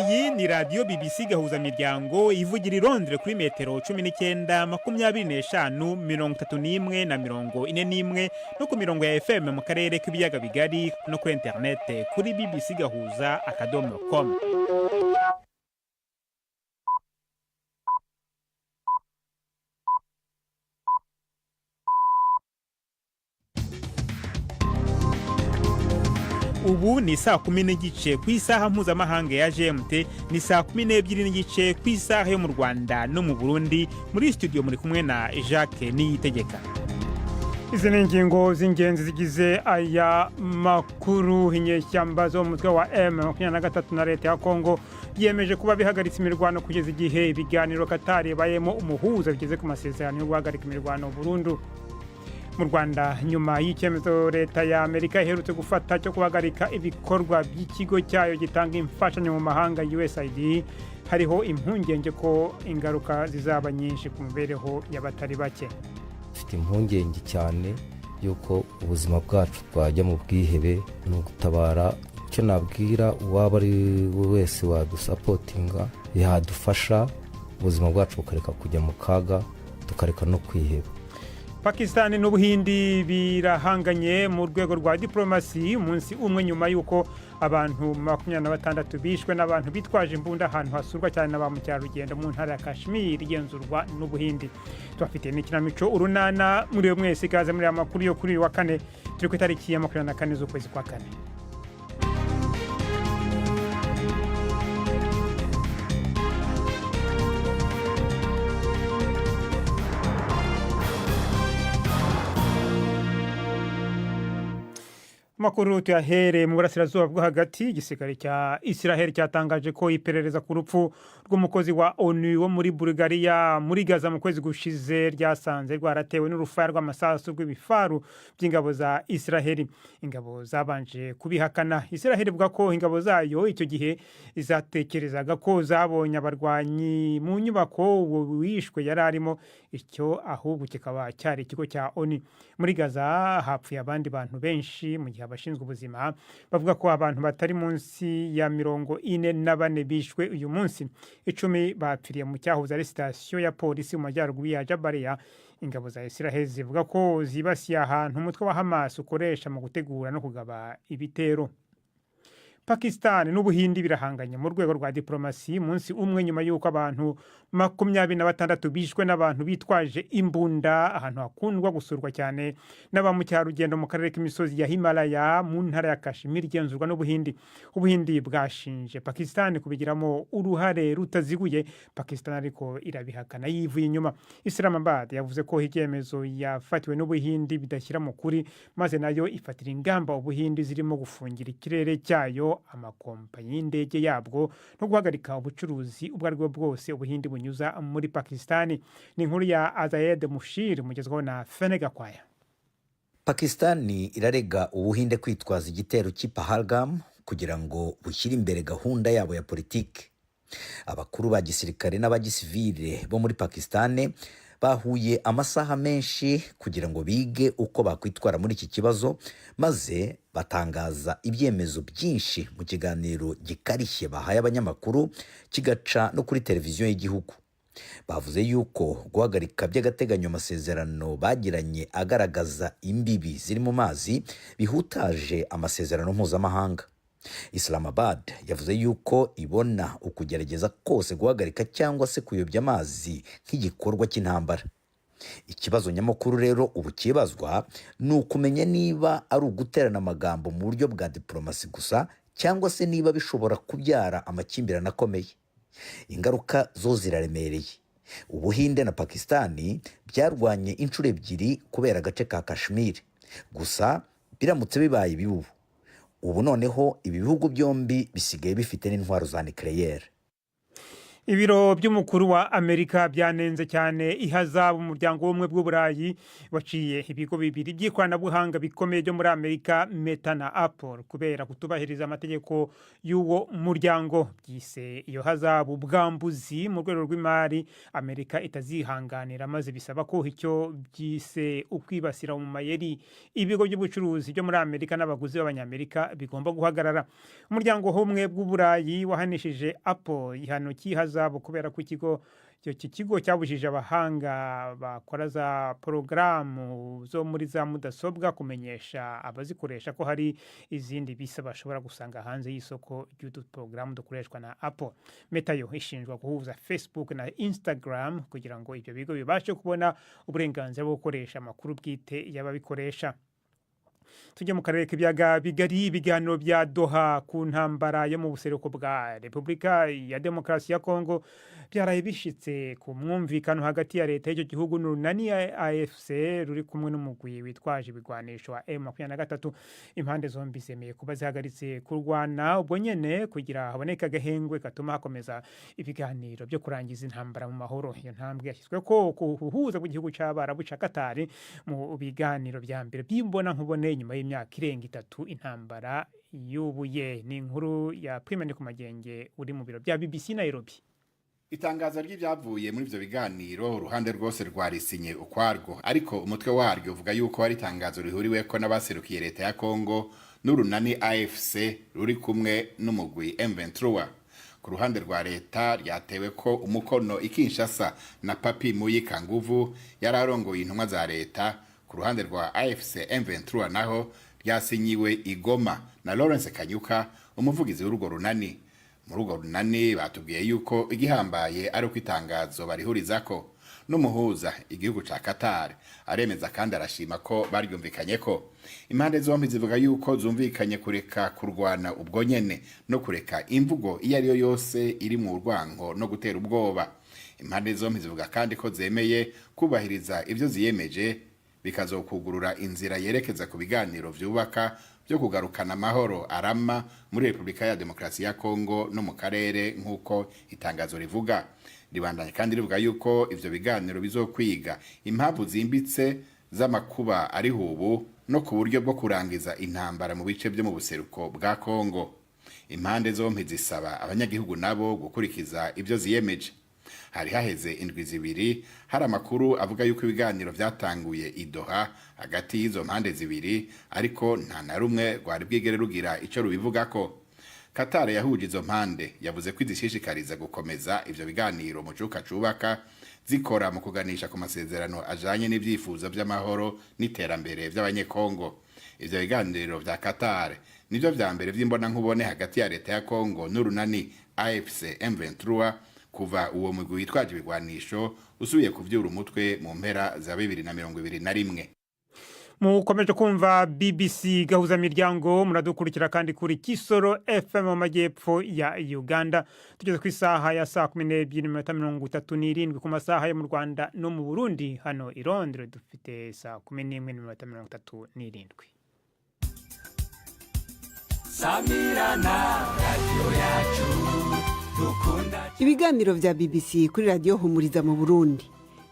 iyi ni radiyo BBC gahuza miryango ivugira i Londres kuri metero 19 25 31 na 41 no ku mirongo ya FM mu karere k'ibiyaga bigari no kuri internet kuri bbcgahuza.com. Ubu ni saa 10 n'igice ku isaha mpuzamahanga ya GMT, ni saa 12 n'igice ku isaha yo mu Rwanda no mu Burundi. Muri studio muri kumwe na Jacques Niyitegeka. Izi ni ingingo z'ingenzi zigize aya makuru. Inyeshyamba zo mu mutwe wa M23 na leta ya Kongo yemeje kuba bihagaritse imirwano kugeza igihe ibiganiro Katari bayemo umuhuza bigeze ku masezerano yo guhagarika imirwano burundu. Mu Rwanda, nyuma y'icyemezo leta ya Amerika iherutse gufata cyo guhagarika ibikorwa by'ikigo cyayo gitanga imfashanyo mu mahanga USAID, hariho impungenge ko ingaruka zizaba nyinshi ku mibereho y'abatari bake. Mfite impungenge cyane yuko ubuzima bwacu twajya mu bwihebe no gutabara. Icyo nabwira uwaba ari wese wadusapotinga yadufasha ubuzima bwacu bukareka kujya mu kaga, tukareka no kwiheba. Pakistan n'Ubuhindi birahanganye mu rwego rwa diplomasi umunsi umwe nyuma yuko abantu 26 bishwe n'abantu bitwaje imbunda ahantu hasurwa cyane na ba mucyarugendo mu ntara ya Kashmir igenzurwa n'Ubuhindi. Tubafite n'ikinamico urunana muri mwese ikaze muri amakuru yo kuri wa kane turi ku itariki ya 24 z'ukwezi kwa kane. Makuru tuyahere mu burasirazuba bwo hagati. Igisirikare cya Israel cyatangaje ko iperereza ku rupfu rw'umukozi wa ONU wo muri Bulgaria muri Gaza mu kwezi gushize ryasanze rwaratewe n'urufaya rw'amasasu rw'ibifaru by'ingabo za Israel. Ingabo zabanje kubihakana. Israel ivuga ko ingabo zayo icyo gihe izatekerezaga ko zabonye abarwanyi mu nyubako wishwe yari arimo, icyo ahubwo kikaba cyari ikigo cya ONU. Muri Gaza hapfuye abandi bantu benshi, mu gihe abashinzwe ubuzima bavuga ko abantu batari munsi ya 44 bishwe uyu munsi. 10 bapfiriye mu cyahoze ari sitasiyo ya polisi mu majyaruguru ya Jabalia. Ingabo za Israel zivuga ko zibasiye ahantu umutwe wa Hamas ukoresha mu gutegura no kugaba ibitero. Pakistan n'Ubuhindi birahanganye mu rwego rwa diplomasi munsi umwe nyuma yuko abantu 26 bishwe n'abantu bitwaje imbunda ahantu hakundwa gusurwa cyane n'abamucyarugendo mu karere k'imisozi ya Himalaya mu ntara ya Kashmir igenzurwa n'Ubuhindi. Ubuhindi bwashinje Pakistan kubigiramo uruhare rutaziguye. Pakistan ariko irabihakana yivuye inyuma. Islamabad yavuze ko icyemezo yafatiwe n'Ubuhindi bidashyira mu kuri, maze nayo ifatira ingamba Ubuhindi zirimo gufungira ikirere cyayo, amakompanyi y'indege yabwo no guhagarika ubucuruzi ubwo aribwo bwose Ubuhindi bunyuza muri Pakistan. Ni inkuru ya Azayed Mushir mugezweho na Fenega Kwaya. Pakistan irarega Ubuhinde kwitwaza igitero cy'i Pahalgam kugira ngo bushyire imbere gahunda yabo ya politiki. Abakuru ba gisirikare n'abagisivile bo muri Pakistan bahuye amasaha menshi kugira ngo bige uko bakwitwara muri iki kibazo, maze batangaza ibyemezo byinshi mu kiganiro gikarishye bahaye abanyamakuru kigaca no kuri televiziyo y'igihugu. Bavuze yuko guhagarika by'agateganyo amasezerano bagiranye agaragaza imbibi ziri mu mazi bihutaje amasezerano mpuzamahanga. Islamabad yavuze yuko ibona ukugerageza kose guhagarika cyangwa se kuyobya amazi nk'igikorwa cy'intambara. Ikibazo nyamukuru rero ubu kibazwa ni ukumenya niba ari uguterana amagambo mu buryo bwa diplomasi gusa cyangwa se niba bishobora kubyara amakimbirane akomeye. Ingaruka zo ziraremereye. Ubuhinde na Pakistan byarwanye inshuro ebyiri kubera agace ka Kashmir. Gusa biramutse bibaye bibu, ubu noneho ibi bihugu byombi bisigaye bifite n'intwaro za nucleaire. Ibiro by'umukuru wa Amerika byanenze cyane ihazabu umuryango w'ubumwe bw'Uburayi waciye ibigo bibiri by'ikoranabuhanga bikomeye byo muri Amerika Meta na Apple kubera kutubahiriza amategeko y'uwo muryango. Byise iyo hazabu bwambuzi mu rwego rw'imari Amerika itazihanganira, maze bisaba ko icyo byise ukwibasira mu mayeri ibigo by'ubucuruzi byo muri Amerika n'abaguzi b'abanyamerika bigomba guhagarara. Umuryango w'ubumwe bw'Uburayi wahanishije Apple ihano cy'ihazabu kubera ko iki kigo cyabujije abahanga bakora za porogaramu zo muri za mudasobwa kumenyesha abazikoresha ko hari izindi bisa bashobora gusanga hanze y'isoko ry'utu porogaramu dukoreshwa na Apple. Meta yo ishinjwa guhuza Facebook na Instagram kugira ngo ibyo bigo bibashe kubona uburenganzira bwo gukoresha amakuru bwite y'ababikoresha. Tujye mu karere k'ibyaga bigari. Ibiganiro bya Doha ku ntambara yo mu buseruko bwa Repubulika ya Demokarasi ya Kongo byaraye bishitse ku mwumvikano hagati ya leta y'icyo gihugu n'urunani ya AFC ruri kumwe n'umugwi witwaje ibigwanisho wa M23. Impande zombi zemeye kuba zihagaritse kurwana ubwo nyene kugira haboneka agahengwe katuma hakomeza ibiganiro byo kurangiza intambara mu mahoro. Iyo ntambwe yashyizwe ko kuhuza bw'igihugu cy'Abarabu ca Qatar mu biganiro bya mbere by'imbona nkubone nyuma y'imyaka irenga 3 intambara yubuye. Ni inkuru ya Prime ku Magenge uri mu biro bya BBC Nairobi. Itangazo ry'ibyavuye muri ivyo biganiro uruhande rwose rwarisinye ukwarwo, ariko umutwe waryo uvuga yuko ari itangazo rihuriweko n'abaserukiye leta ya Kongo n'urunani AFC ruri kumwe n'umugwi M23. Ku ruhande rwa leta ryatewe ko umukono Kinshasa na Papi Muyika Nguvu yararongoye intumwa za leta. Ku ruhande rwa AFC M23 naho ryasinyiwe Igoma na Lawrence Kanyuka, umuvugizi w'urugo runani. Muri urwo runani batubwiye yuko igihambaye ari uko itangazo barihurizako. N'umuhuza igihugu ca Qatar aremeza kandi arashima ko baryumvikanye ko impande zombi zivuga yuko zumvikanye kureka kurwana ubwo nyene no kureka imvugo iyo ariyo yose iri mu rwango no gutera ubwoba. Impande zombi zivuga kandi ko zemeye kubahiriza ivyo ziyemeje, bikazokugurura inzira yerekeza ku biganiro vyubaka byo kugarukana amahoro arama muri Repubulika ya Demokarasi ya Kongo no mu karere nk'uko itangazo rivuga. Ribandanye kandi rivuga yuko ivyo biganiro bizokwiga impamvu zimbitse z'amakuba ari hubu no ku buryo bwo kurangiza intambara mu bice byo mu buseruko bwa Kongo. Impande zombi zisaba abanyagihugu nabo gukurikiza ivyo ziyemeje. Hari haheze indwi zibiri hari amakuru avuga yuko ibiganiro byatanguye i Doha hagati y'izo mpande zibiri, ariko nta na rumwe rwari bwigere rugira ico rubivugako. Qatar yahuje izo mpande yavuze ko izishishikariza gukomeza ivyo biganiro mu cuka cubaka, zikora mu kuganisha ku masezerano ajanye n'ivyifuzo by'amahoro n'iterambere by'abanyekongo. Ivyo biganiro vya Qatar nivyo vya mbere vy'imbona nkubone hagati ya leta ya Kongo n'urunani AFC M23 kuva uwo mugwi witwaje ibigwanisho usubiye kuvyura umutwe mu mpera za 2021. Mukomeje kumva BBC gahuza miryango, muradukurikira kandi kuri Kisoro FM mu majyepfo ya Uganda. Tugeze ku isaha ya saa 12:37 ku masaha yo mu Rwanda no mu Burundi. Hano i Londres dufite saa 11:37. Samirana radio yacu dukunda. Ibiganiro vya BBC kuri radio Humuriza mu Burundi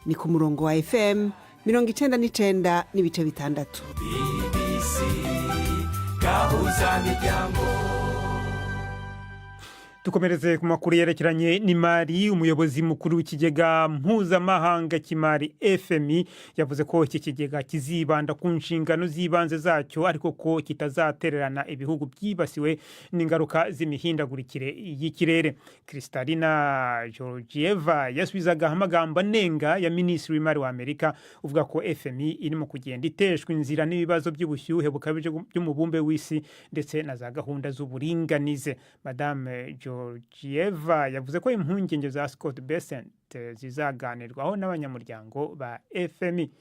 ni ku murongo wa FM 99 n'ibice bitandatu. BBC gahuza miryango. Tukomereze ku makuru yerekeranye n'imari. Umuyobozi mukuru w'ikigega mpuzamahanga cy'imari FMI yavuze ko iki kigega kizibanda ku nshingano z'ibanze zacyo, ariko ko kitazatererana ibihugu byibasiwe n'ingaruka z'imihindagurikire y'ikirere. Kristalina Georgieva yasubizaga amagambo nenga ya Minisitiri w'Imari wa Amerika uvuga ko FMI irimo kugenda iteshwa inzira n'ibibazo by'ubushyuhe bukabije by'umubumbe w'isi ndetse na za gahunda z'uburinganize. Madame Georgieva yavuze ko impungenge za Scott Bessent zizaganirwaho n'abanyamuryango ba FMI.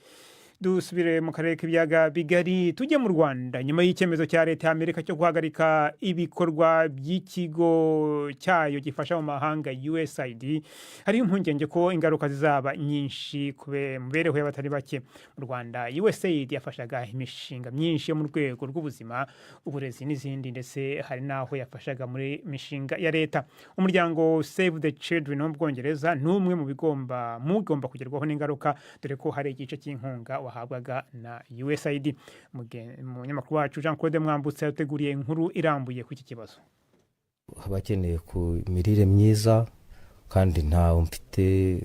dusubire mu karere k'ibiyaga bigari tujye mu Rwanda nyuma y'icyemezo cya leta y'Amerika cyo guhagarika ibikorwa by'ikigo cyayo gifasha mu mahanga USAID hari impungenge ko ingaruka zizaba nyinshi ku mibereho y'abatari bake mu Rwanda. USAID yafashaga imishinga myinshi yo mu rwego rw'ubuzima, uburezi n'izindi, ndetse hari n'aho yafashaga muri mishinga ya leta. Umuryango Save the Children wo mu Bwongereza ni umwe mu bigomba kugerwaho n'ingaruka, dore ko hari igice cy'inkunga wahabwaga na USAID. Umunyamakuru wacu Jean Claude Mwambutse yateguriye inkuru irambuye ku iki kibazo. Abakeneye ku mirire myiza kandi ntawe mfite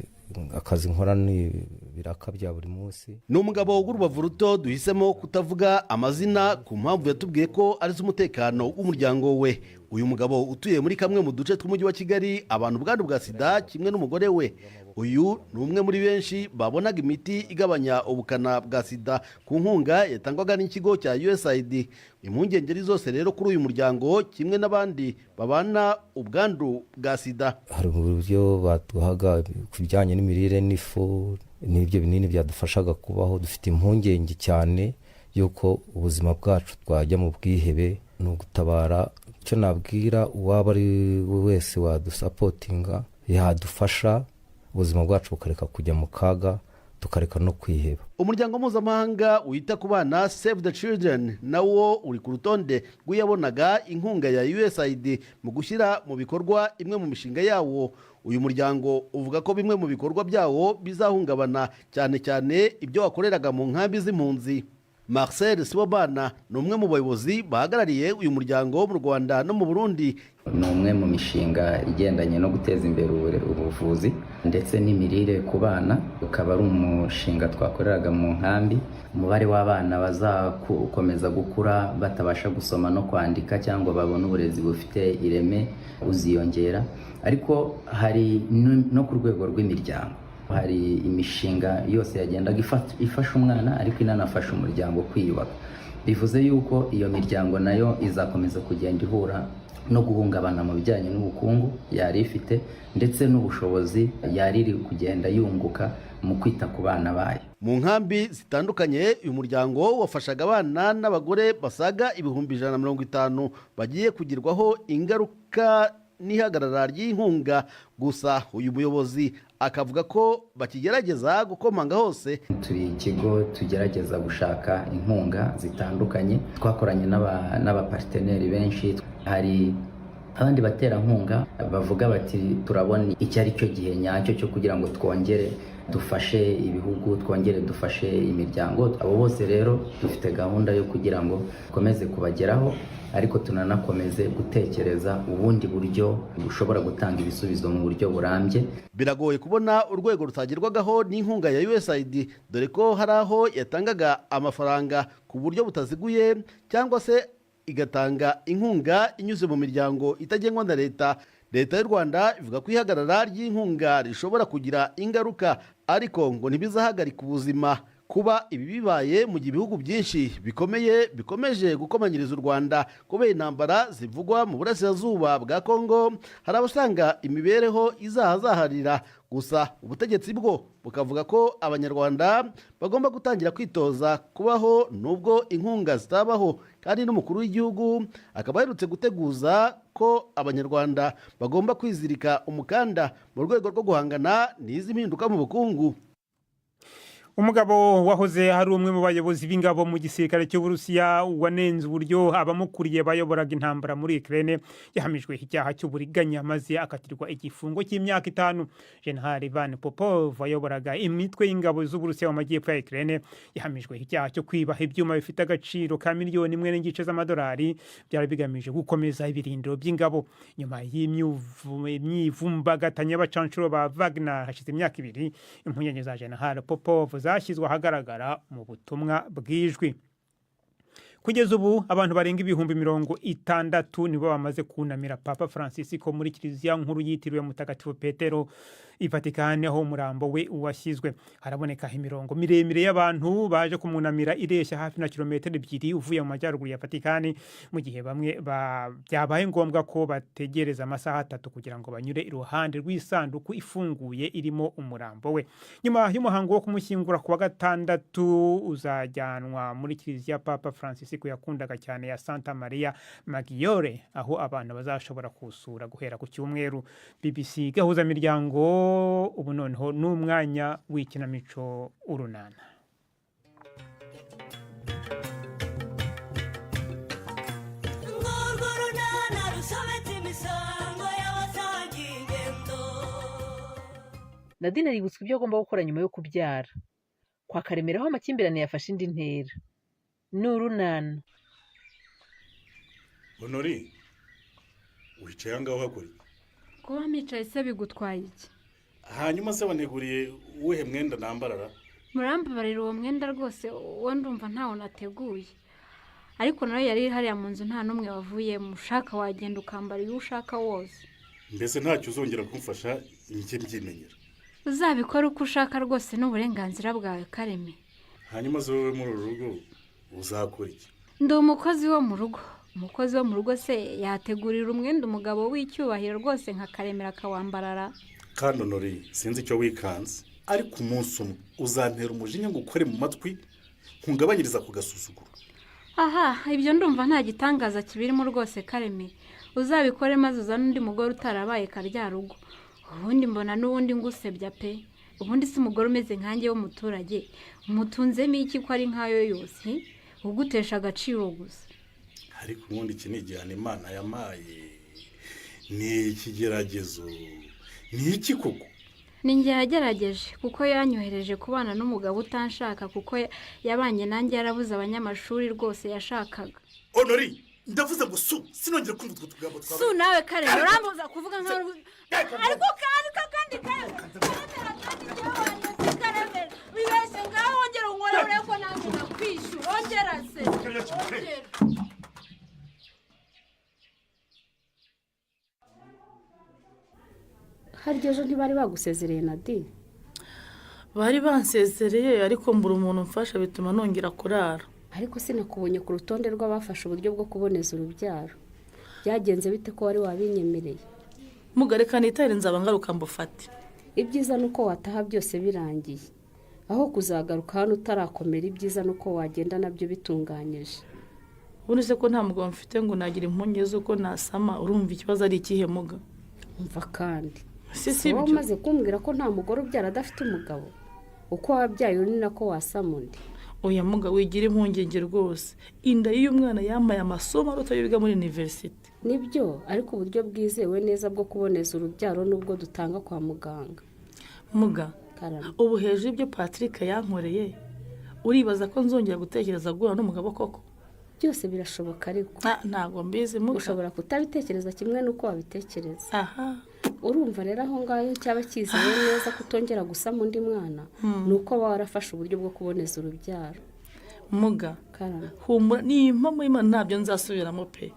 akazi nkora ni biraka bya buri munsi. Ni umugabo w'urubavu ruto duhisemo kutavuga amazina ku mpamvu yatubwiye ko ari z'umutekano w'umuryango we. Uyu mugabo utuye muri kamwe mu duce tw'umujyi wa Kigali abantu ubwandu bwa sida kimwe n'umugore we. Uyu ni umwe muri benshi babonaga imiti igabanya ubukana bwa sida ku nkunga yatangwaga n'ikigo cya USAID. Impungenge zose rero kuri uyu muryango kimwe n'abandi babana ubwandu bwa sida. Hari uburyo baduhaga ku bijyanye n'imirire n'ifu n'ibyo binini byadufashaga kubaho. Dufite impungenge cyane yuko ubuzima bwacu twajya mu bwihebe. Ni ugutabara, icyo nabwira uwaba ari wese wadusapotinga yadufasha ubuzima bwacu bukareka kujya mu kaga, tukareka no kwiheba. Umuryango mpuzamahanga wita ku bana Save the Children nawo uri ku rutonde rw'iyabonaga inkunga ya USAID mu gushyira mu bikorwa imwe mu mishinga yawo. Uyu muryango uvuga ko bimwe mu bikorwa byawo bizahungabana cyane cyane ibyo wakoreraga mu nkambi z'impunzi. Marcel Sibomana ni umwe mu bayobozi bahagarariye uyu muryango mu Rwanda no mu Burundi. Ni umwe mu mishinga igendanye no guteza imbere ubuvuzi ndetse n'imirire ku bana. Ukaba ari umushinga twakoreraga mu nkambi. Umubare w'abana bazakomeza gukura batabasha gusoma no kwandika cyangwa babona uburezi bufite ireme uziyongera, ariko hari no ku rwego rw'imiryango. Hari imishinga yose yagendaga ifasha umwana ariko inanafasha umuryango kwiyubaka. Bivuze yuko iyo miryango nayo izakomeza kugenda ihura no guhungabana mu bijyanye n'ubukungu yari ifite ndetse n'ubushobozi yari iri kugenda yunguka mu kwita ku bana bayo. Mu nkambi zitandukanye uyu muryango wafashaga abana n'abagore basaga 150 bagiye kugirwaho ingaruka n'ihagarara ry'inkunga. Gusa uyu muyobozi akavuga ko bakigerageza gukomanga hose. Turi ikigo tugerageza gushaka inkunga zitandukanye, twakoranye n'abaparteneri benshi. Hari abandi baterankunga bavuga bati turabona icyo ari cyo gihe nyacyo cyo kugira ngo twongere dufashe ibihugu, twongere dufashe imiryango. Abo bose rero dufite gahunda yo kugira ngo dukomeze kubageraho, ariko tunanakomeze gutekereza ubundi buryo bushobora gutanga ibisubizo mu buryo burambye. Biragoye kubona urwego rutagerwagaho n'inkunga ya USAID, dore ko hari aho yatangaga amafaranga ku buryo butaziguye cyangwa se igatanga inkunga inyuze mu miryango itagengwa na leta. Leta y'u Rwanda ivuga ko ihagarara ry'inkunga rishobora kugira ingaruka, ariko ngo ntibizahagarika ubuzima. Kuba ibi bibaye mu gihe ibihugu byinshi bikomeje gukomanyiriza u Rwanda kubera intambara zivugwa mu burasirazuba bwa Kongo, hari abasanga imibereho izahazaharira. Gusa ubutegetsi bwo bukavuga ko abanyarwanda bagomba gutangira kwitoza kubaho nubwo inkunga zitabaho, kandi n'umukuru w'igihugu akaba aherutse guteguza ko abanyarwanda bagomba kwizirika umukanda mu rwego rwo guhangana n'izi mpinduka mu bukungu. Umugabo wahoze hari umwe mu bayobozi b'ingabo mu gisirikare cy'Uburusiya wanenze uburyo abamukuriye bayoboraga intambara muri Ukraine yahamijwe icyaha cy'uburiganya maze akatirwa igifungo cy'imyaka 5. General Ivan Popov wayoboraga imitwe y'ingabo z'Uburusiya mu majyepfo ya Ukraine yahamijwe icyaha cyo kwiba ibyuma bifite agaciro ka miliyoni 1.5 z'amadolari byari bigamije gukomeza ibirindiro by'ingabo. Nyuma y'imyivumbagatanyo y'abacancuro ba Wagner hashize imyaka 2, impungenge za General Popov zashyizwe ahagaragara mu butumwa bw'ijwi. kugeza ubu abantu barenga ibihumbi 60 nibo bamaze kunamira Papa Francisco muri kiliziya nkuru yitiriwe Mutagatifu Petero i Vatikani aho umurambo we washyizwe. Haraboneka imirongo miremire y'abantu baje kumunamira ireshya hafi na kilometero 2 uvuye mu majyaruguru ya Vatikani, mu gihe bamwe byabaye ngombwa ko bategereza amasaha 3 kugira ngo banyure iruhande rw'isanduku ifunguye irimo umurambo we. Nyuma y'umuhango wo kumushyingura ku wa gatandatu uzajyanwa muri kiliziya Papa Francisco yakundaga cyane ya Santa Maria Maggiore, aho abantu bazashobora kusura guhera ku cyumweru. BBC gahuza miryango ubu noneho n'umwanya w'ikinamico urunana. Nadine aributswe ibyo agomba gukora nyuma yo kubyara. Kwa Karemera aho amakimbirane yafashe indi ntera. N'urunana. Honori, wicaye ahangaho hakora iki? Kuba mwicaye se bigutwaye iki? Hanyuma se waneguriye uwuhe mwenda nambarara? Murambabarira uwo mwenda rwose, uwo ndumva ntawo nateguye. Ariko nawe yari hariya mu nzu nta n'umwe wavuye, mushaka wagenda ukambara iyo ushaka wose. Mbese ntacyo uzongera kumfasha njye mbyimenyera. Uzabikora uko ushaka rwose n'uburenganzira bwawe Kareme. Hanyuma zowe muri uru rugo uzakora iki? Ndi umukozi wo mu rugo. Umukozi wo mu rugo se yategurira umwenda umugabo w'icyubahiro rwose nka Karemera akawambarara. Kandi Honori, sinzi icyo wikanze, ariko umunsi umwe uzantera umujinya ngo ukore mu matwi nkungabanyiriza ku gasuzuguro. Aha, ibyo ndumva nta gitangaza kibirimo rwose Kareme. Uzabikore maze uzana undi mugore utarabaye karya rugo. Ubundi mbona n'ubundi ngusebya pe. Ubundi si umugore umeze nkanjye w'umuturage. Umutunzemo iki ko ari nkayo yose? Ugutesha agaciro gusa. Ariko ubundi iki ni igihano Imana yamaye. Ni ikigeragezo. Ni iki koko? Ni njye yagerageje kuko yanyohereje kubana n'umugabo utanshaka kuko yabanye nanjye yarabuze abanyamashuri rwose yashakaga. Honori, ndavuze ngo sinongera kumva utwo tugambo twawe. Su nawe Kareme urambuza kuvuga nka ariko kandi Kareme wibeshye ngaho wongera unkorere ko nanjye nakwishyura ongera se. Harya ejo ntibari bagusezereye Nadine? Bari bansezereye ariko mbura umuntu mfasha bituma nongera kurara. Ariko sinakubonye ku rutonde rw'abafashe uburyo bwo kuboneza urubyaro. Byagenze bite ko wari wabinyemereye? Mugareka nitare nzaba ngaruka mbufate. Ibyiza nuko wataha byose birangiye. Aho kuzagaruka hano utarakomera, ibyiza nuko wagenda nabyo bitunganyije. Uretse ko nta mugabo mfite ngo nagira impunge z'uko nasama, urumva ikibazo ari ikihe muga? Umva kandi. Si byo. Umaze kumbwira ko nta mugore ubyara adafite umugabo. Uko wabyaye uri nako wasama undi. Oya muga wigira impungenge rwose. Inda y'umwana yamaye amasomo aruta yo biga muri university. Nibyo, ariko uburyo bwizewe neza bwo kuboneza urubyaro nubwo dutanga kwa muganga. Muga, ubu hejuru ibyo Patrick yankoreye, uribaza ko nzongera gutekereza guhura n'umugabo koko? Byose birashoboka ariko. Ntago mbizi muga. Ushobora kutabitekereza kimwe nuko wabitekereza. Aha. Urumva rero aho ngaho cyaba kiziwe neza kutongera gusama undi mwana nuko warafashe uburyo bwo kuboneza urubyaro. Muga, humura ni impamo Imana ntabyo nzasubiramo pe.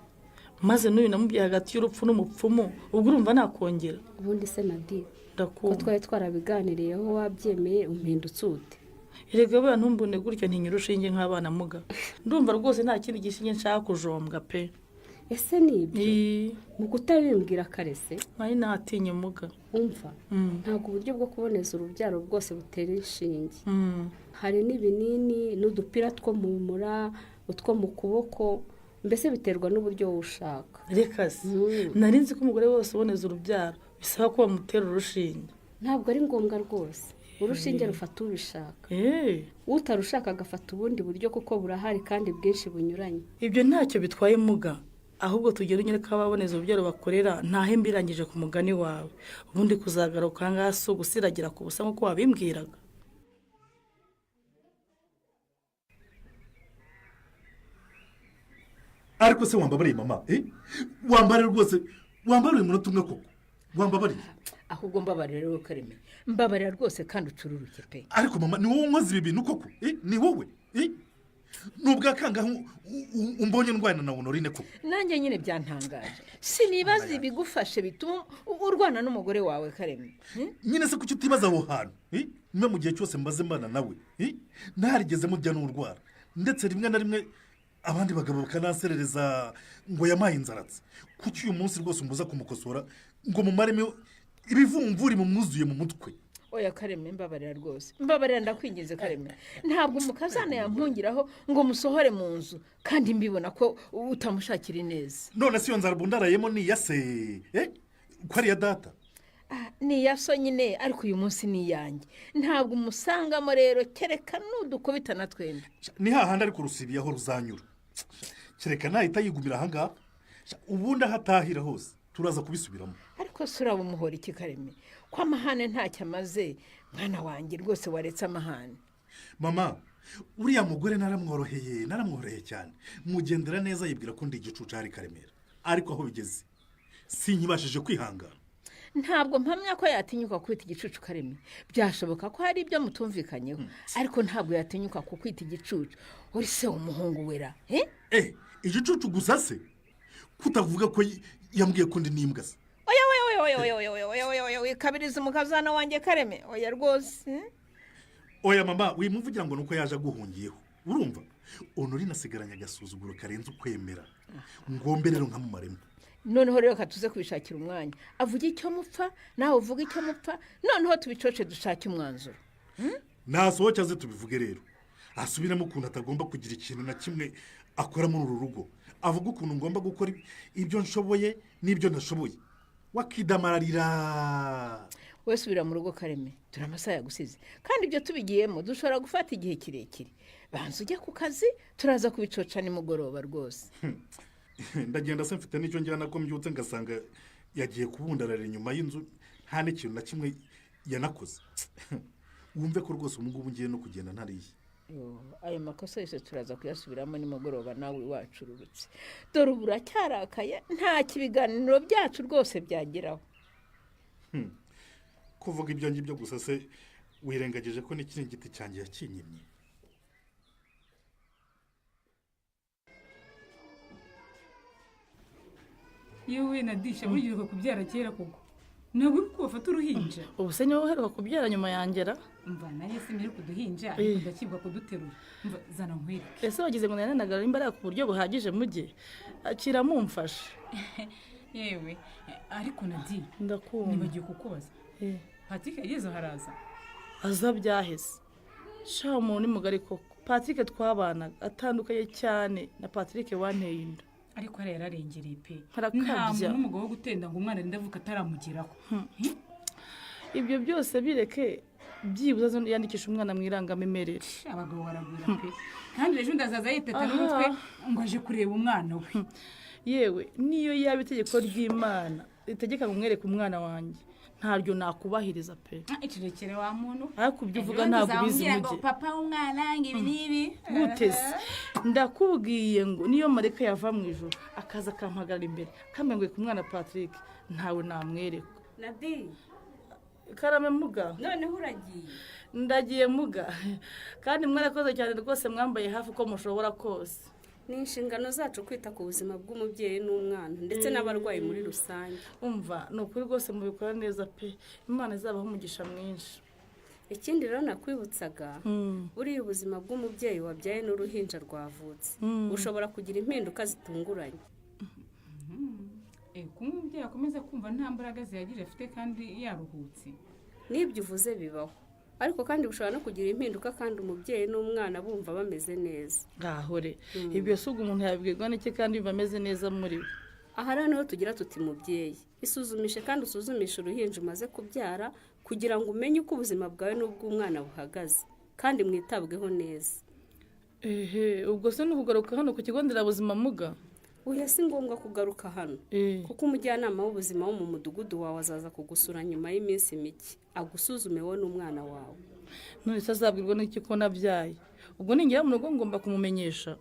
Maze n'uyu namubyaye hagati y'urupfu n'umupfumu, ubwo urumva nakongera. Ubundi se Nadine, ndakumva. Ko twari twarabiganiriyeho wabyemeye umpindutse ute? Erega bana ntumbone gutya ntinyurushinge nk'abana muga. Ndumva rwose nta kindi gishinge nshaka kujombwa pe. Ese nibyo? Mu kutabimbwira karese? Nari natinye muga. Umva, ntabwo uburyo bwo kuboneza urubyaro bwose butera inshinge. Hari n'ibinini n'udupira two mu mura, utwo mu kuboko, mbese biterwa n'uburyo ushaka. Reka se, nari nzi ko umugore wose uboneza urubyaro bisaba ko bamutera urushinge. Ntabwo ari ngombwa rwose. Urushinge rufata ubishaka. Utarushaka agafata ubundi buryo kuko burahari kandi bwinshi bunyuranye. Ibyo ntacyo bitwaye muga. Ahubwo tugera unyereka ababoneza urubyaro bakorera ntahe mbirangije ku mugani wawe. Ubundi kuzagaruka ngaha so gusiragira ku busa nkuko wabimbwiraga. Ariko se wambabariye mama, wambare rwose, wambare umunota umwe koko. Wambabariye. Ahubwo mbabarira rero Kareme. Mbabarira rwose kandi ucururuke pe. Ariko mama ni wowe nkoze ibi bintu koko? Ni wowe? nubwo akanga umbonye ndwana na honorine koko nanjye nyine byantangaje sinibaza ibigufashe bituma urwana n'umugore wawe Kareme nyine se kuki utibaza aho hantu nyuma mu gihe cyose mbaze mbana nawe ntarigeze mujya n'urwara ndetse rimwe na rimwe abandi bagabo bakanaserereza ngo yamaye inzaratsi kuki uyu munsi rwose umbuza kumukosora ngo mumaremo ibivumvuri mumwuzuye mu mutwe oya Kareme mbabarira rwose mbabarira ndakwinginze Kareme ntabwo umukazana yampungiraho ngo musohore mu nzu kandi mbibona ko utamushakira neza none si yo nzara bundarayemo ni iya se ko ari iya data ni iya so nyine ariko uyu munsi ni iyanjye ntabwo umusangamo rero kereka n'udukubitana twembi ni hahandi ariko rusibiye aho ruzanyura kereka nahita yigumira ahangaha ubundi aho atahira hose turaza kubisubiramo ariko se uraba umuhora iki Kareme ko amahane ntacyo amaze mwana wanjye rwose waretse amahane mama uriya mugore naramworoheye cyane mugendera neza yibwira ko ndi igicucu hari Karemera ariko aho bigeze sinkibashije kwihangana ntabwo mpamya ko yatinyuka kwita igicucu Kareme byashoboka ko hari ibyo mutumvikanyeho ariko ntabwo yatinyuka kukwita igicucu uri se umuhungu wera igicucu gusa se kutavuga ko yambwiye ko ndi n'imbwa se oya kabiriza umukazana wanjye Kareme oya rwose oya mama wimuvugira ngo nuko yaje aguhungiyeho urumva honorine asigaranye agasuzuguro karenze ukwemera ngombe rero nkamumaremo noneho rero katuze kubishakira umwanya avuga icyo mupfa nawe uvuga icyo mupfa noneho tubicoce dushake umwanzuro nasohoke aze tubivuge rero asubiremo ukuntu atagomba kugira ikintu na kimwe akora muri uru rugo avuga ukuntu ngomba gukora ibyo nshoboye n'ibyo ntashoboye wakidamararira we subira mu rugo Kareme turi amasaha yagusize kandi ibyo tubigiyemo dushobora gufata igihe kirekire banza ujye ku kazi turaza kubicoca nimugoroba rwose ndagenda se mfite n'icyo njyana ko mbyutse ngasanga yagiye kubundarara inyuma y'inzu nta n'ikintu na kimwe yanakoze wumve ko rwose ubu ngubu ngiye no kugenda ntariye ayo makosa yose turaza kuyasubiramo nimugoroba nawe iwacu ururutse dore ubu uracyarakaye nta kibiganiro byacu rwose byageraho kuvuga ibyo ngibyo gusa se wirengagije ko n'ikiringiti cyanjye yakinyimye yewe nadisha buryo kubyara kera koko ntabwo uri kubafata uruhinja ubu se niwe uheruka kubyara nyuma yangera mva nayo se mbere kuduhinja ariko ndakibwa kuduterura mva zana nkwereke ese wagize ngo nananagarura imbaraga ku buryo buhagije mujye akira mumfashe yewe ariko nadi ndakumva nibagiye kukubaza Patrick yageze haraza aza byaheze sha umuntu ni mugari koko Patrick twabanaga atandukanye cyane na Patrick wanteye inda ariko yararengereye pe nta muntu n'umugabo wo gutenda ngo umwana ndavuka ataramugeraho ibyo byose bireke byibuze yandikisha umwana mu irangamimerere abagabo baragura pe kandi ejo ndazaza yiteta n'umutwe ngo aje kureba umwana we yewe niyo yaba itegeko ry'Imana ritegeka ngo mwereke umwana wanjye ntaryo nakubahiriza pe ikirekere wa muntu ariko ibyo uvuga ntabwo bizi mujye papa w'umwana ngibi nibi gutese ndakubwiye ngo niyo mareka yava mu ijoro akaza akampagarara imbere kambengwe ku mwana Patrick ntawe namwereka Nadi Karame muga noneho uragiye ndagiye muga kandi mwarakoze cyane rwose mwambaye hafi uko mushobora kose ni inshingano zacu kwita ku buzima bw'umubyeyi n'umwana ndetse n'abarwayi muri rusange umva ni ukuri rwose mubikora neza pe Imana izabaho umugisha mwinshi ikindi rero nakwibutsaga buriya ubuzima bw'umubyeyi wabyaye n'uruhinja rwavutse ushobora kugira impinduka zitunguranye kuba umubyeyi akomeza kumva nta mbaraga zihagije afite kandi yaruhutse n'ibyo uvuze bibaho ariko kandi bushobora no kugira impinduka kandi umubyeyi n'umwana bumva bameze neza ngahore ibyo si umuntu yabwirwa n'iki kandi yumva ameze neza muri we aha rero niho tugira tuti mubyeyi isuzumishe kandi usuzumishe uruhinja umaze kubyara kugira ngo umenye uko ubuzima bwawe n'ubw'umwana buhagaze kandi mwitabweho neza ubwo se ni ukugaruka hano ku kigo nderabuzima muga oya si ngombwa kugaruka hano kuko umujyanama w'ubuzima wo mu mudugudu wawe azaza kugusura nyuma y'iminsi mike agusuzume wowe n'umwana wawe none se azabwirwa n'iki ko nabyaye ubwo ningera mu rugo ngomba kumumenyesha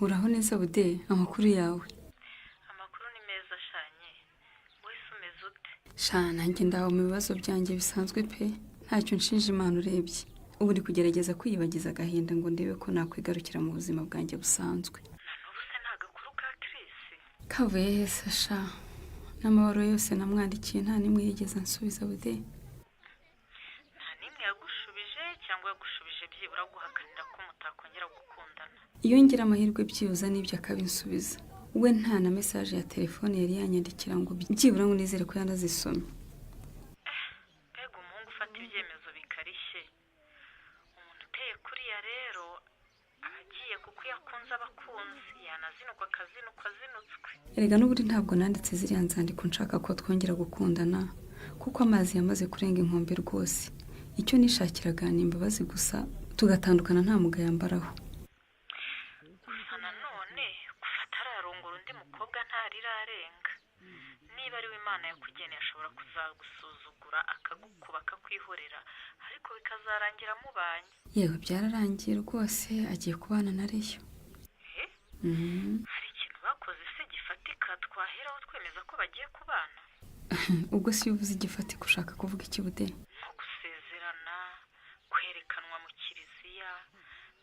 uraho neza bude amakuru yawe amakuru ni meza ashanye wese umeze ute shana nanjye ndaho mu bibazo byanjye bisanzwe pe ntacyo nshinja Imana urebye ubu ndi kugerageza kwiyibagiza agahinda ngo ndebe ko nakwigarukira mu buzima bwanjye busanzwe. Kavuye hese sha n'amabaro yose namwandikiye nta nimwe yigeze ansubiza bude. Nta nimwe yagushubije cyangwa yagushubije byibura guhakanira ko mutakongera gukundana. Iyo ngira amahirwe byibuza n'ibyo akabinsubiza we nta na message ya telefone yari yanyandikira ngo byibura ngo nizere ko yanazisomye. Mbega umuhungu ufata ibyemezo bikarishye umuntu uteye kuriya rero agiye kuko yakunze abakunzi yanazinukwa akazinukwa azinutswe. Erega n'ubundi ntabwo nanditse ziriya nzandiko nshaka ko twongera gukundana kuko amazi yamaze kurenga inkombe rwose. Icyo nishakiraga ni imbabazi gusa tugatandukana nta mugayambaraho. Gusa nanone gufata ararongora undi mukobwa ntarirarenga. Niba ari we Imana yakugeneye ashobora kuzagusuzugura akagukuba akakwihorera ariko bikazarangira mubanye. Yewe byararangiye rwose agiye kubana na Reyo. Hari ikintu bakoze se gifatika twaheraho twemeza ko bagiye kubana? Ubwo si uvuze igifatika ushaka kuvuga iki bude? Nko gusezerana, kwerekanwa mu kiliziya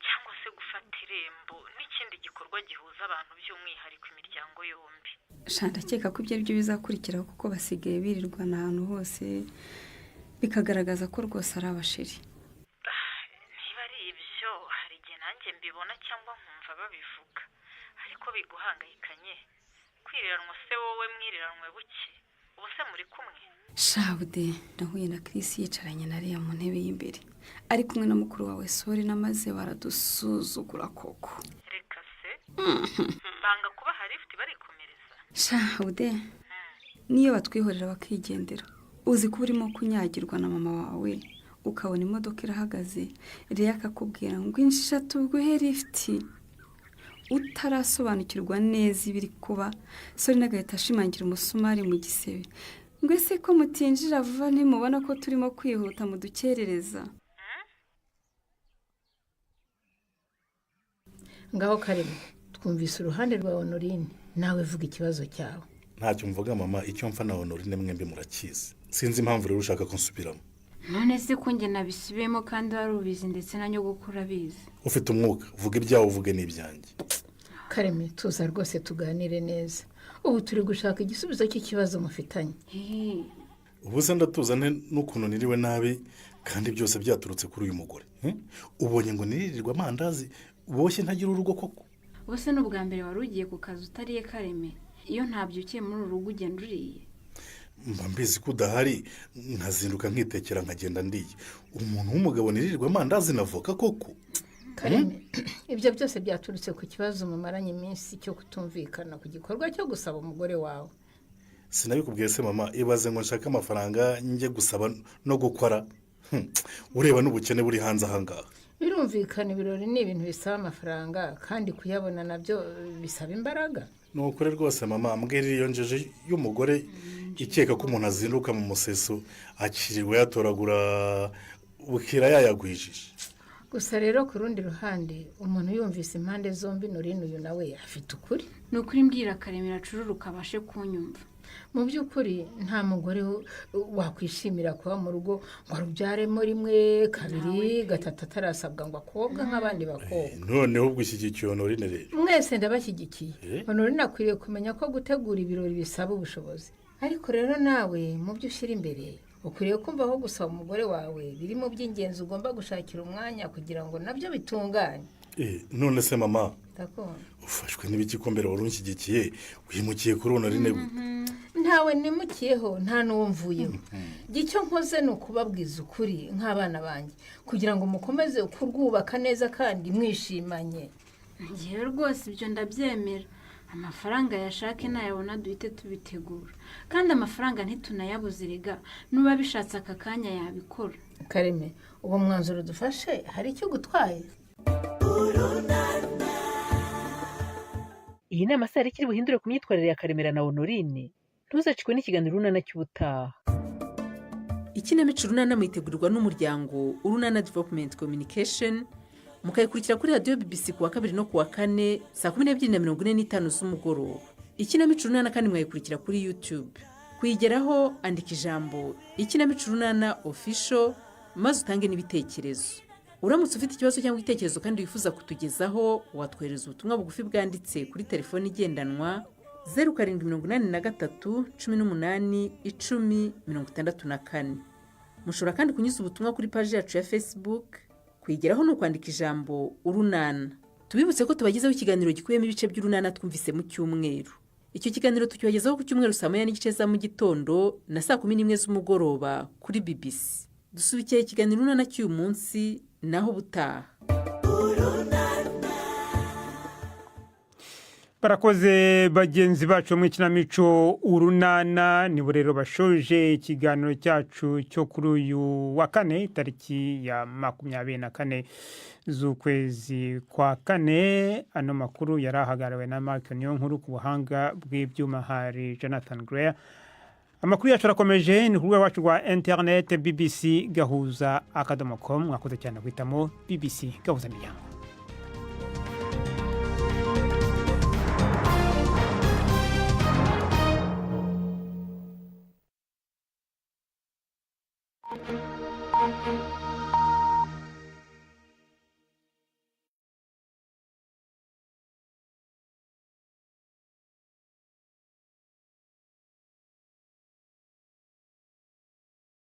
cyangwa se gufata irembo n'ikindi gikorwa gihuza abantu by'umwihariko imiryango yombi. Ndakeka ko ibyo ari byo bizakurikiraho kuko basigaye birirwana ahantu hose bikagaragaza ko rwose ari abasheri. Niba ari ibyo hari igihe nanjye mbibona cyangwa nkumva babivuga ariko biguhangayikanye kwiriranwa se wowe mwiriranwe buke ubu se muri kumwe? Shabude nahuye na Chris yicaranye na Reya mu ntebe y'imbere ari kumwe na mukuru wawe Sori namaze baradusuzugura koko. Reka se banga kuba hari ifite barikomereza. Shabude niyo batwihorera bakigendera uzi ko urimo kunyagirwa na mama wawe ukabona imodoka irahagaze Reya akakubwira ngo inshisha tuguhe lifti utarasobanukirwa neza ibiri kuba Sori nagahita ashimangira umusumari mu gisebe ngo ese ko mutinjira vuba ntimubona ko turimo kwihuta mu dukerereza. Ngaho Karimo twumvise uruhande rwa Honorine nawe vuga ikibazo cyawe. Ntacyo mvuga mama icyo mfa na Honorine mwembi murakizi sinzi impamvu rero ushaka kunsubiramo. None se ko njye nabisubiyemo kandi wari ubizi ndetse na nyogokuru abizi. Ufite umwuka vuga ibyawe uvuge n'ibyanjye. Kareme tuza rwose tuganire neza ubu turi gushaka igisubizo cy'ikibazo mufitanye. Ubu se ndatuzane n'ukuntu niriwe nabi kandi byose byaturutse kuri uyu mugore. Ubonye ngo niririrwa amandazi boshye ntagira urugo koko. Ubuse n'ubwa mbere wari ugiye ku kazi utariye Kareme iyo ntabyukiye muri uru rugo ugenda uriye. Mba mbizi ko udahari nkazinduka nkitekera nkagenda ndiye. Umuntu w'umugabo niririrwa amandazi navoka koko. Kareme ibyo byose byaturutse ku kibazo mumaranye iminsi cyo kutumvikana ku gikorwa cyo gusaba umugore wawe. Sinabikubwiye se mama ibaze ngo nshaka amafaranga njye gusaba no gukora. Ureba n'ubukene buri hanze ahangaha. Birumvikana ibirori ni ibintu bisaba amafaranga kandi kuyabona nabyo bisaba imbaraga. Nukuri rwose mama mbwira iyo njeje y'umugore ikeka ko umuntu azinduka mu museso akiriwe yatoragura bukira yayagwijije. Gusa rero ku rundi ruhande umuntu yumvise impande zombi Norine uyu nawe afite ukuri. Ni ukuri mbwira Karemera acururuka abashe kunyumva. Mu by'ukuri nta mugore wakwishimira kuba mu rugo ngo arubyaremo rimwe kabiri gatatu atarasabwa ngo akobwa nk'abandi bakobwa. Noneho ubwo ishyigikiye Honorine rero. Mwese ndabashyigikiye. Honorine akwiriye kumenya ko gutegura ibirori bisaba ubushobozi. Ariko rero nawe mu byo ushyira imbere ukwiriye kumva aho gusaba umugore wawe biri mu by'ingenzi ugomba gushakira umwanya kugira ngo nabyo bitunganye. None se mama D'accord. Ufashwe n'ibiki ko mbere wari unshyigikiye wimukiye kuri Honorine gute? Ntawe nimukiyeho nta n'uwo mvuyeho. Gicyo nkoze ni ukubabwiza ukuri nk'abana banjye kugira ngo mukomeze kurwubaka neza kandi mwishimanye. Ngewe rwose ibyo ndabyemera. Amafaranga yashake nayabona duhite tubitegura kandi amafaranga ntitunayabuze rega nuba bishatse aka kanya yabikora. Kareme uwo mwanzuro dufashe hari icyo gutwaye. Iyi nama se ikiri buhindure ku myitwarire ya Karemera na Honorine ntuzacikwe n'ikiganiro Urunana cy'ubutaha. Ikinamico Urunana mwitegurirwa n'umuryango Urunana Development Communication mukayikurikira kuri radio BBC kuwa 2 no kuwa 4 saa 12:45 z'umugoroba. Ikinamico Urunana kandi mwayikurikira kuri YouTube kuyigeraho andika ijambo ikinamico urunana official maze utange n'ibitekerezo. Uramutse ufite ikibazo cyangwa igitekerezo kandi wifuza kutugezaho, watwohereza ubutumwa bugufi bwanditse kuri telefoni igendanwa 0783181064. Mushobora kandi kunyuza ubutumwa kuri paji yacu ya Facebook. Kuyigeraho ni ukwandika ijambo urunana. Tubibutse ko tubagezaho ikiganiro gikubiyemo ibice by'urunana twumvise mu cyumweru. Icyo kiganiro tukibagezaho ku cyumweru saa 9:30 za mu gitondo na saa 11 z'umugoroba kuri BBC. Dusubikiye ikiganiro urunana cy'uyu munsi naho butaha. barakoze bagenzi bacu mu ikinamico urunana. nibo rero bashoje ikiganiro cyacu cyo kuri uyu wa kane tariki ya 24 z'ukwezi kwa kane. Ano makuru yari ahagarariwe na Mark Niyonkuru, ku buhanga bw'ibyuma hari Jonathan Greer. Amakuru yacu arakomeje ni ku rubuga rwacu rwa internet bbc.gahuza.com. mwakoze cyane guhitamo BBC Gahuza Miryango. Thank you.